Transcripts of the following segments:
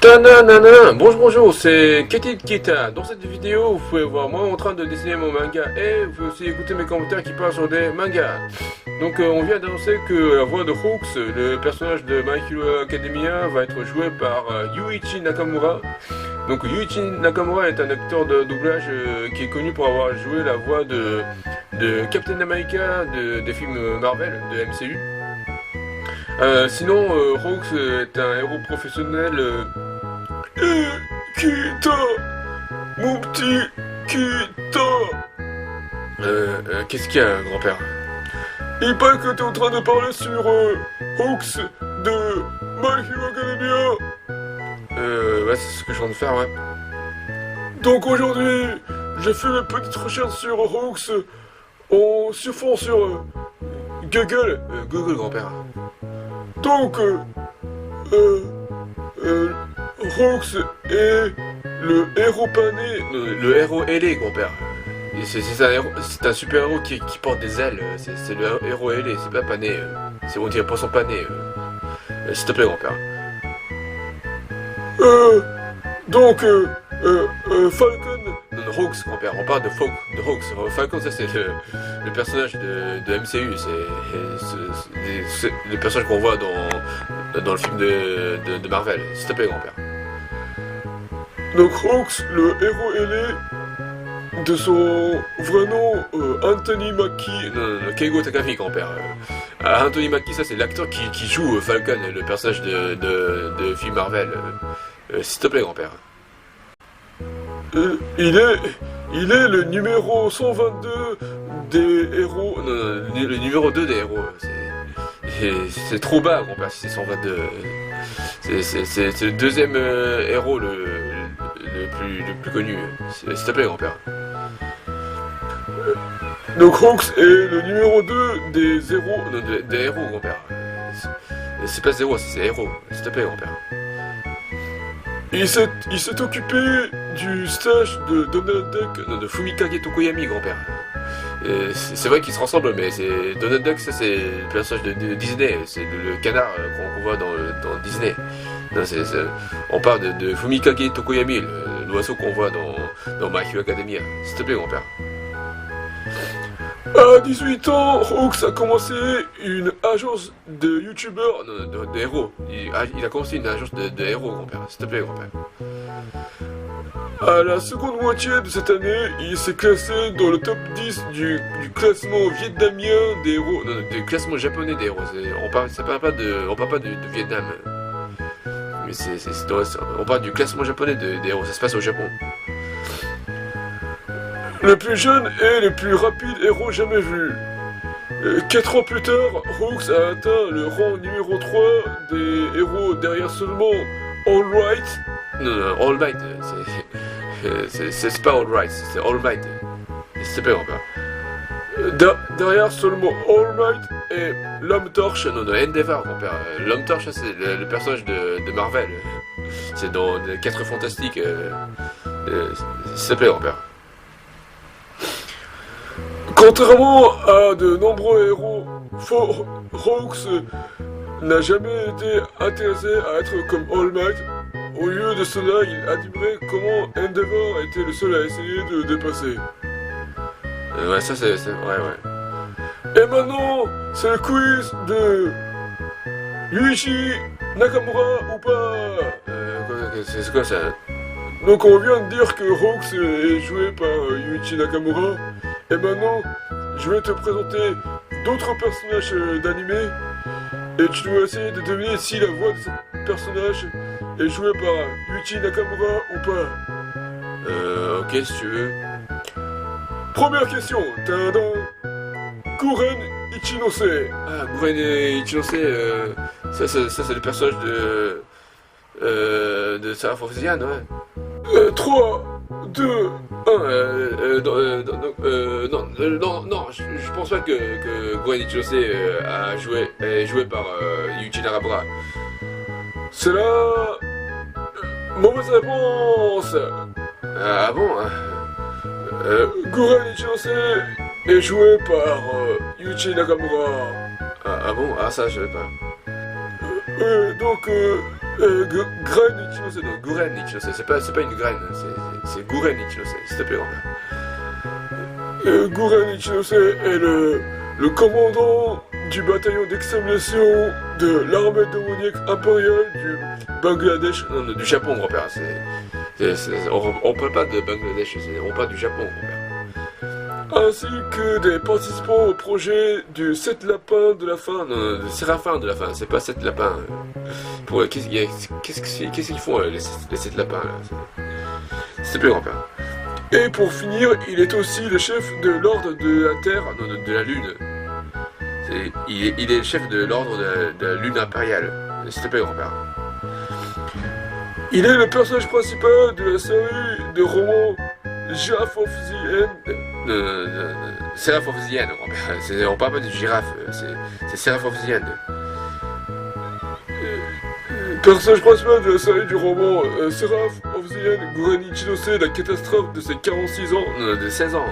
Tananana. Bonjour, c'est Katie Kita. Dans cette vidéo, vous pouvez voir moi en train de dessiner mon manga et vous pouvez aussi écouter mes commentaires qui parlent sur des mangas. Donc on vient d'annoncer que la voix de Hawks, le personnage de My Hero Academia, va être joué par Yuichi Nakamura. Donc Yuichi Nakamura est un acteur de doublage qui est connu pour avoir joué la voix de Captain America des films Marvel, de MCU. Sinon, Hawks est un héros professionnel. Kita, mon petit Kita. Qu'est-ce qu'il y a, grand-père? Il paraît que t'es en train de parler sur Hawks de My Hero Academia. Ouais, c'est ce que je viens de faire, ouais. Donc aujourd'hui, j'ai fait une petite recherche sur Hawks en surfant sur Google. Google, grand-père. Donc, Hawks est le héros pané. Le héros ailé, grand-père. C'est un super-héros qui porte des ailes. C'est le héros ailé, c'est pas pané. On dirait pas son pané. S'il te plaît, grand-père. Falcon. Non, Hawks, grand-père. On parle de Hawks. Falcon, ça, c'est le personnage de MCU. C'est le personnage qu'on voit dans le film de Marvel. S'il te plaît, grand-père. Donc, Hawks, le héros ailé, de son vrai nom, Anthony Mackie. Non, Keigo Takami, grand-père. Anthony Mackie, ça, c'est l'acteur qui joue Falcon, le personnage de film Marvel. S'il te plaît, grand-père. Il est le numéro 122 des héros. Non, le numéro 2 des héros. C'est trop bas, grand-père, si c'est 122. C'est le deuxième héros le plus connu. S'il te plaît, grand-père. Donc Hawks est le numéro 2 des héros. Non, des héros, grand-père. C'est pas zéro, c'est héros. S'il te plaît, grand-père. Il s'est occupé du stage de Donald Duck, non, de Fumikage Tokoyami, grand-père. C'est vrai qu'ils se ressemblent, mais c'est Donald Duck, ça c'est le personnage de Disney, c'est le canard qu'on voit dans Disney. Non, on parle de Fumikage Tokoyami, l'oiseau qu'on voit dans My Hero Academia. S'il te plaît, grand-père. À 18 ans, Hawks a commencé une agence de youtubeurs, de héros. Il a commencé une agence de héros, grand-père. S'il te plaît, grand-père. À la seconde moitié de cette année, il s'est classé dans le top 10 du classement vietnamien des héros. Non, du classement japonais des héros. On parle pas de Vietnam. Mais on parle du classement japonais des héros. Ça se passe au Japon. Le plus jeune et le plus rapide héros jamais vu. 4 ans plus tard, Hawks a atteint le rang numéro 3 des héros derrière seulement All Right. Non, All Might, c'est pas All Right, c'est All Might. S'il te plaît, grand-père. Derrière seulement All Might et l'Homme Torche, non, Endeavor, grand-père. L'Homme Torche, c'est le personnage de Marvel. C'est dans les 4 Fantastiques. S'il te plaît, grand-père. Contrairement à de nombreux héros, Hawks n'a jamais été intéressé à être comme All Might. Au lieu de cela, il admirait comment Endeavor était le seul à essayer de dépasser. Ouais, ça c'est... Ouais. Et maintenant, c'est le quiz de Yuichi Nakamura ou pas. C'est quoi ça? Donc on vient de dire que Hawks est joué par Yuichi Nakamura. Et maintenant, je vais te présenter d'autres personnages d'animé. Et tu dois essayer de deviner si la voix de ce personnage est jouée par Yuichi Nakamura ou pas. Ok, si tu veux. Première question. Tadam. Guren Ichinose. Ah, Guren Ichinose, ça c'est le personnage de Sarah Forzian, ouais. 3, 2, 1, non, je pense pas que Guren Ichinose est joué par Yuichi Nakamura. C'est la mauvaise réponse. Ah bon, Guren Ichinose est joué par Yuichi Nakamura. Ah bon, ah ça je savais pas. Graine Ichinose, Non, Guren Ichinose, c'est pas une graine, c'est Guren Ichinose, s'il te plaît, grand-père. Guren Ichinose est le commandant du bataillon d'extermination de l'armée démoniaque impériale du Bangladesh. Non, du Japon, grand-père, on parle pas de Bangladesh, on parle du Japon, grand-père. Ainsi que des participants au projet du 7 lapins de la fin, Non, de Séraphin de la fin, c'est pas 7 lapins. Qu'est-ce qu'ils font, les 7 lapins, là? S'il te plaît, grand-père. Et pour finir, il est aussi le chef de l'ordre de la Terre, Non, de la Lune. Il est le chef de l'ordre de la Lune impériale. S'il te plaît, grand-père. Il est le personnage principal de la série de romans Giraffe of the End. Seraph of the End, grand-père. On parle pas du girafe, c'est Seraph of the End. Personnage principal de la série du roman Seraph of the End, Guren Ichinose, la catastrophe de ses 46 ans. Non, de 16 ans.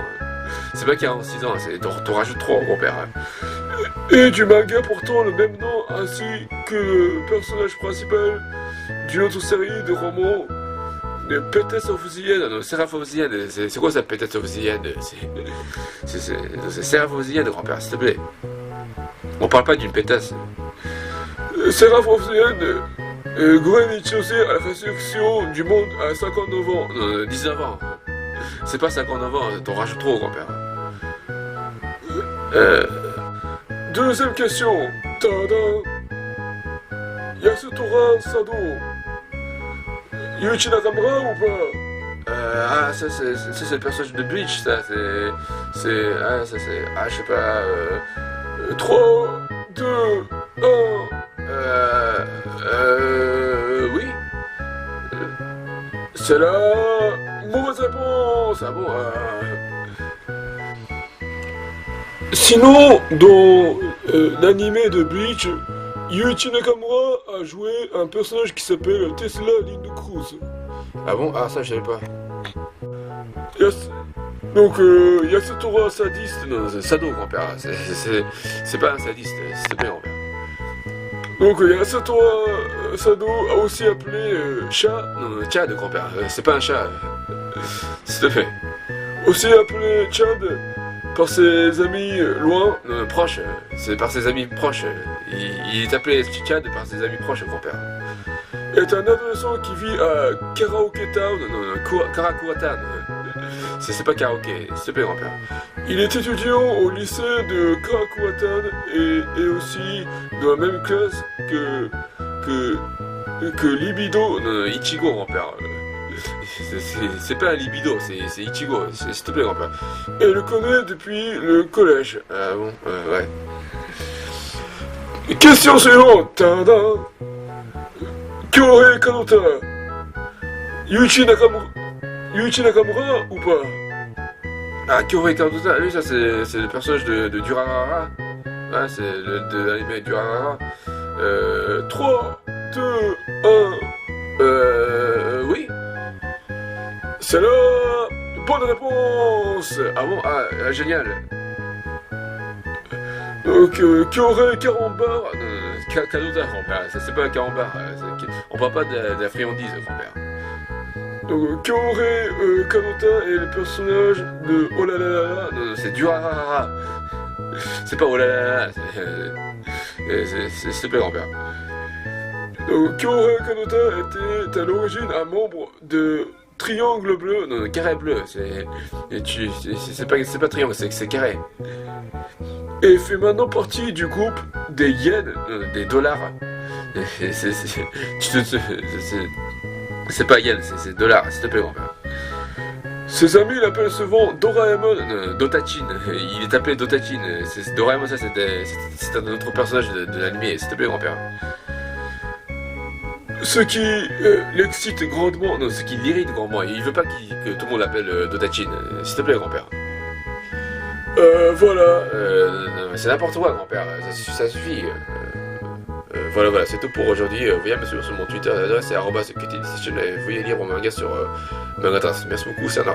C'est pas 46 ans, t'en rajoutes 3, grand-père. Et du manga portant le même nom, ainsi que le personnage principal d'une autre série de romans, Petest of the End. Non, Seraph of the End, c'est quoi ça, Petest of the End? C'est Seraph of the End, grand-père, s'il te plaît. On parle pas d'une pétasse. Seraph of the End, Guren Ichinose à la destruction du monde à 59 ans. Non, 19 ans. C'est pas 59 ans, t'en rajoutes trop, grand-père. Deuxième question. Tada. Yasutora Sado. Yuichi Nakamura ou pas? Ça c'est le personnage de Bleach, ça, je sais pas, 3, 2, 1. Oui. C'est la mauvaise réponse. Ah bon, Sinon, dans l'animé de Bleach, Yuichi Nakamura a joué un personnage qui s'appelle Tesla Lind Cruz. Ah bon? Ah, ça je savais pas. Donc, Yasutora sadiste. Non, c'est Sado, grand-père. C'est pas un sadiste, s'il te plaît, grand-père. Donc, Yasutora Sado a aussi appelé chat. Non, Chad, grand-père. C'est pas un chat. S'il te plaît. Aussi appelé Chad par ses amis loin. Non, proche. C'est par ses amis proches. Il est appelé Chad par ses amis proches, grand-père. Est un adolescent qui vit à Karaoke Town. Non, Karakura Town. C'est pas karaoké, s'il te plaît, grand-père. Il est étudiant au lycée de Karakura Town et aussi dans la même classe que Libido. Non, Ichigo, grand-père. C'est pas un libido, c'est Ichigo, s'il te plaît, grand-père. Et le connaît depuis le collège. Ah bon, ouais. Question suivante. Tada. Kyohei Kanota. Yuichi Nakamura ou pas? Ah, Kyohei Kanota, lui, ça c'est le personnage de Durarara. Ouais, c'est de l'anime Durarara. 3, 2, 1. Oui. C'est la bonne réponse. Ah bon, génial. Donc, Kyohei Carambar. Kanota, grand-père, ça c'est pas un carambar. On parle pas de la friandise, grand-père. Donc, Kyohei Kanota est le personnage de Oh là là là là. Non, c'est Durarara. C'est pas oh là là là. S'il te plaît, grand-père. Donc, Kyohei Kanota était à l'origine un membre de Triangle Bleu. Non, carré bleu. C'est pas triangle, c'est carré. Et fait maintenant partie du groupe des yens, des dollars. C'est pas yen, c'est dollars, s'il te plaît, grand-père. Ses amis l'appellent souvent Doraemon. Dotachin, il est appelé Dotachin. Doraemon, ça c'est un autre personnage de l'anime, s'il te plaît, grand-père. Ce qui l'excite grandement. Non, ce qui l'irrite grandement. Il veut pas que tout le monde l'appelle Dotachin, s'il te plaît, grand-père. Voilà. C'est n'importe quoi, grand-père, ça suffit. Voilà, c'est tout pour aujourd'hui. Veuillez me suivre sur mon Twitter, l'adresse c'est @QTDecision et veuillez lire mon manga sur Mangatrace. Merci beaucoup, c'est un